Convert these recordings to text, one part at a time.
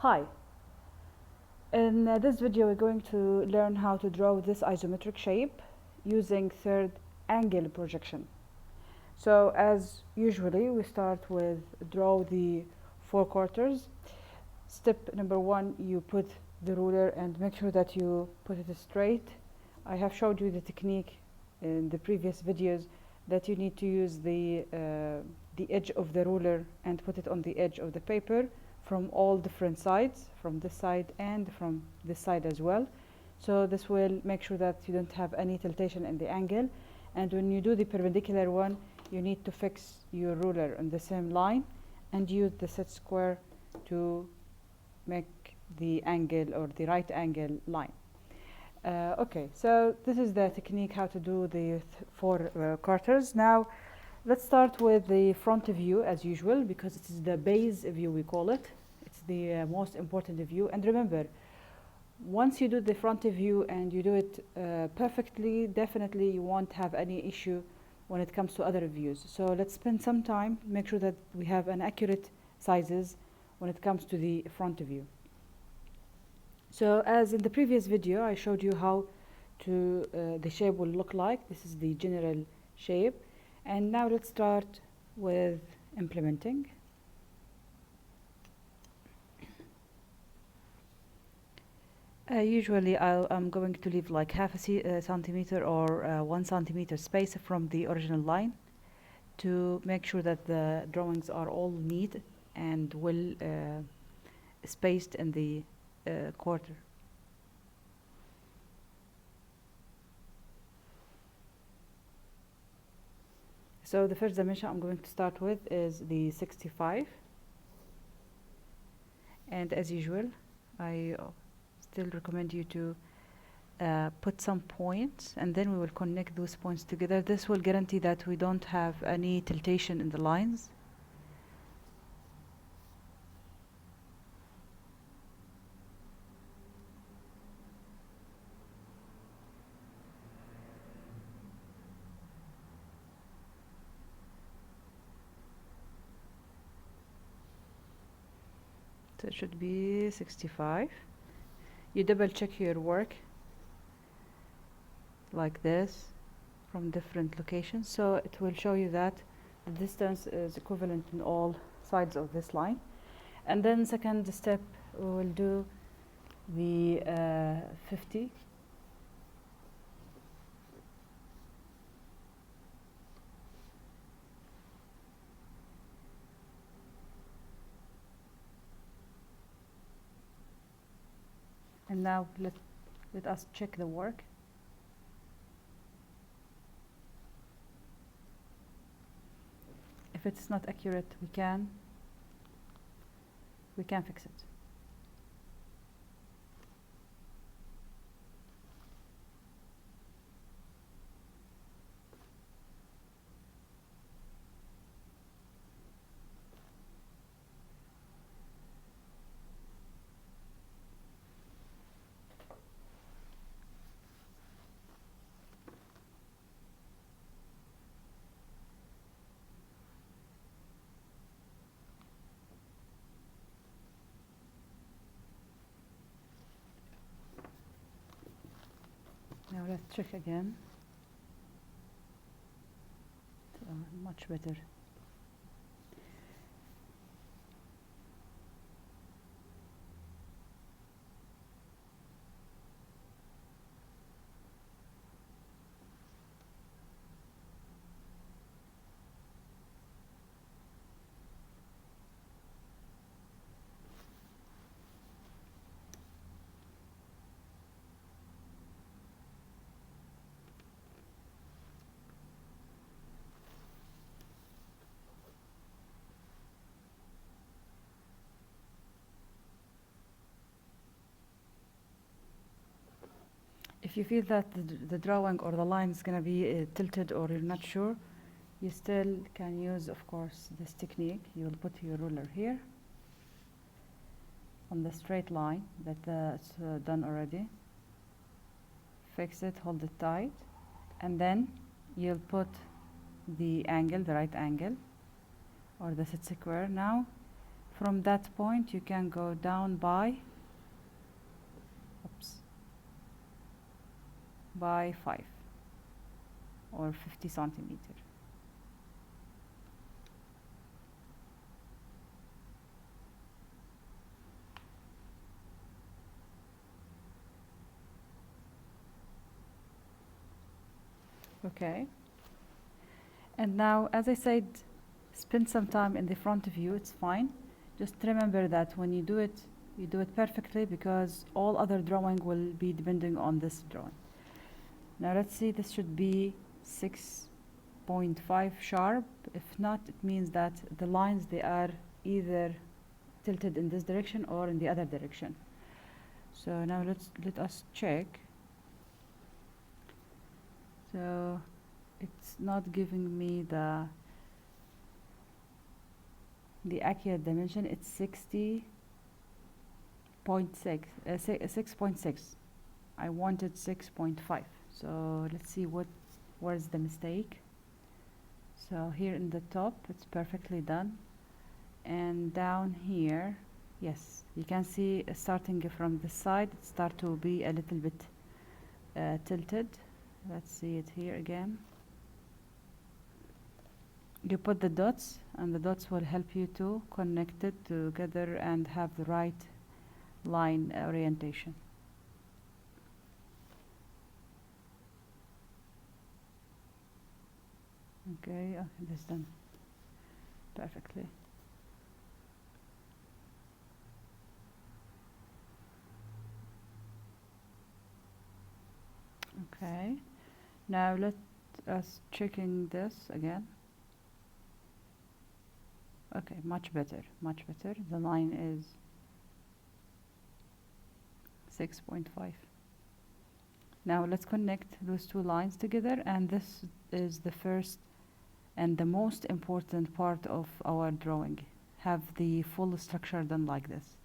Hi, in this video we're going to learn how to draw this isometric shape using third angle projection. So as usually we start with draw the four quarters. Step number one, you put the ruler and make sure that you put it straight. I have showed you the technique in the previous videos that you need to use the edge of the ruler and put it on the edge of the paper from all different sides, from this side and from this side as well. So this will make sure that you don't have any tiltation in the angle. And when you do the perpendicular one, you need to fix your ruler on the same line and use the set square to make the angle or the right angle line. Okay, so this is the technique how to do the four quarters. Now let's start with the front view as usual, because it is the base view we call it. It's the most important view. And remember, once you do the front view and you do it perfectly, definitely you won't have any issue when it comes to other views. So let's spend some time, make sure that we have an accurate sizes when it comes to the front view. So as in the previous video, I showed you how the shape will look like. This is the general shape. And now let's start with implementing. Usually I'm going to leave like half a centimeter or 1 centimeter space from the original line to make sure that the drawings are all neat and well spaced in the quarter. So the first dimension I'm going to start with is the 65, and as usual I still recommend you to put some points, and then we will connect those points together. This will guarantee that we don't have any tiltation in the lines. So it should be 65. You double check your work like this from different locations, so it will show you that the distance is equivalent in all sides of this line. And then second step, we will do the 50. And now let us check the work. If it's not accurate, we can fix it. Now let's check again. Much better. If you feel that the drawing or the line is going to be tilted, or you're not sure, you still can use, of course, this technique. You'll put your ruler here on the straight line that it's done already. Fix it, hold it tight, and then you'll put the angle, the right angle, or the set square. Now From that point you can go down by 5 or 50 centimeter. Okay, and now as I said, spend some time in the front view, it's fine. Just remember that when you do it, you do it perfectly, because all other drawing will be depending on this drawing. Now let's see, this should be 6.5 sharp. If not, it means that the lines, they are either tilted in this direction or in the other direction. So now let us check. So it's not giving me the accurate dimension. It's 60.6, 6.6. I wanted 6.5. So let's see where's the mistake. So here in the top, it's perfectly done, and down here, yes, you can see starting from the side, it start to be a little bit tilted. Let's see it here again. You put the dots, and the dots will help you to connect it together and have the right line orientation. Okay, this is done perfectly. Okay, now let us checking this again. Okay, much better, much better. The line is 6.5. Now let's connect those two lines together, and this is the first and the most important part of our drawing. Have the full structure done like this.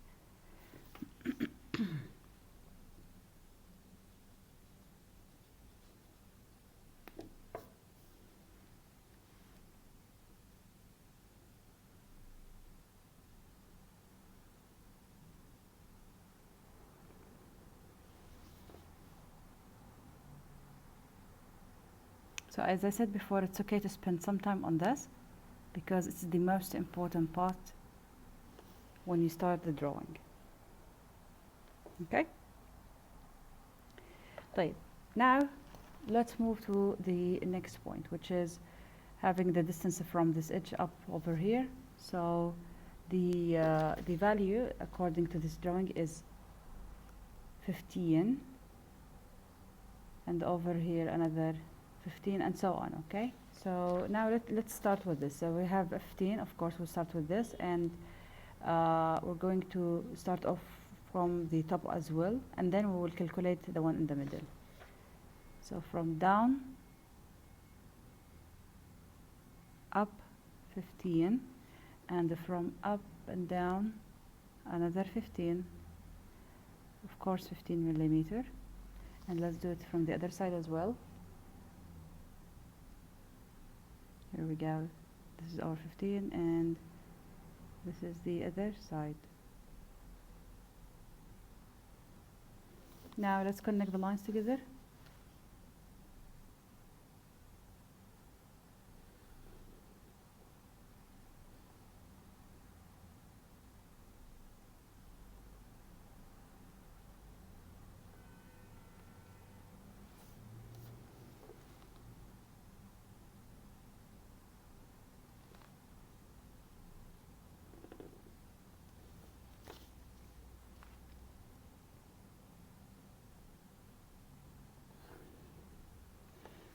So as I said before, it's okay to spend some time on this, because it's the most important part when you start the drawing. Okay? طيب. Now let's move to the next point, which is having the distance from this edge up over here. So the value according to this drawing is 15, and over here another 15, and so on. Okay, so now let's start with this. So we have 15, of course we'll start with this, and we're going to start off from the top as well, and then we will calculate the one in the middle. So from down up 15, and from up and down another 15, of course 15 millimeter, and let's do it from the other side as well. Here we go, this is our 15, and this is the other side. Now let's connect the lines together.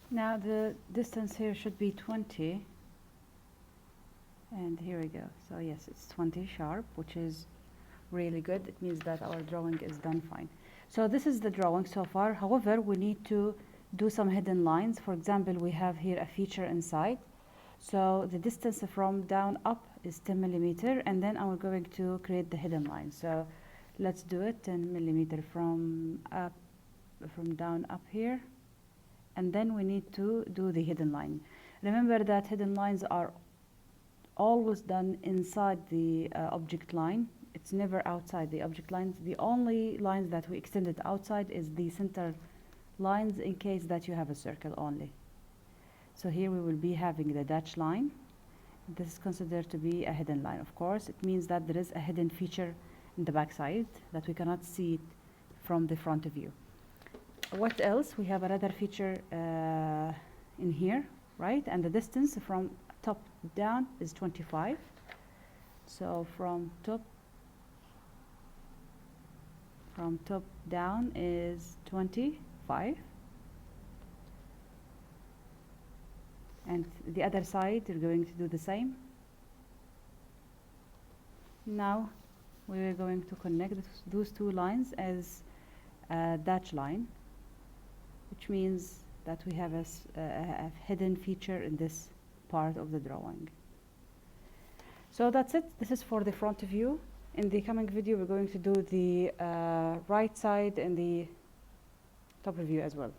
Now the distance here should be 20, and here we go. So yes, it's 20 sharp, which is really good. It means that our drawing is done fine. So this is the drawing so far. However, we need to do some hidden lines. For example, we have here a feature inside. So the distance from down up is 10 millimeter, and then I'm going to create the hidden line. So let's do it. 10 millimeter from down up here, and then we need to do the hidden line. Remember that hidden lines are always done inside the object line. It's never outside the object lines. The only lines that we extended outside is the center lines in case that you have a circle only. So here we will be having the dashed line. This is considered to be a hidden line. Of course, it means that there is a hidden feature in the back side that we cannot see it from the front view. What else? We have another feature in here, right? And the distance from top down is 25. So from top down is 25. And the other side, you're going to do the same. Now we're going to connect those two lines as a dashed line, which means that we have a hidden feature in this part of the drawing. So that's it. This is for the front view. In the coming video, we're going to do the right side and the top view as well.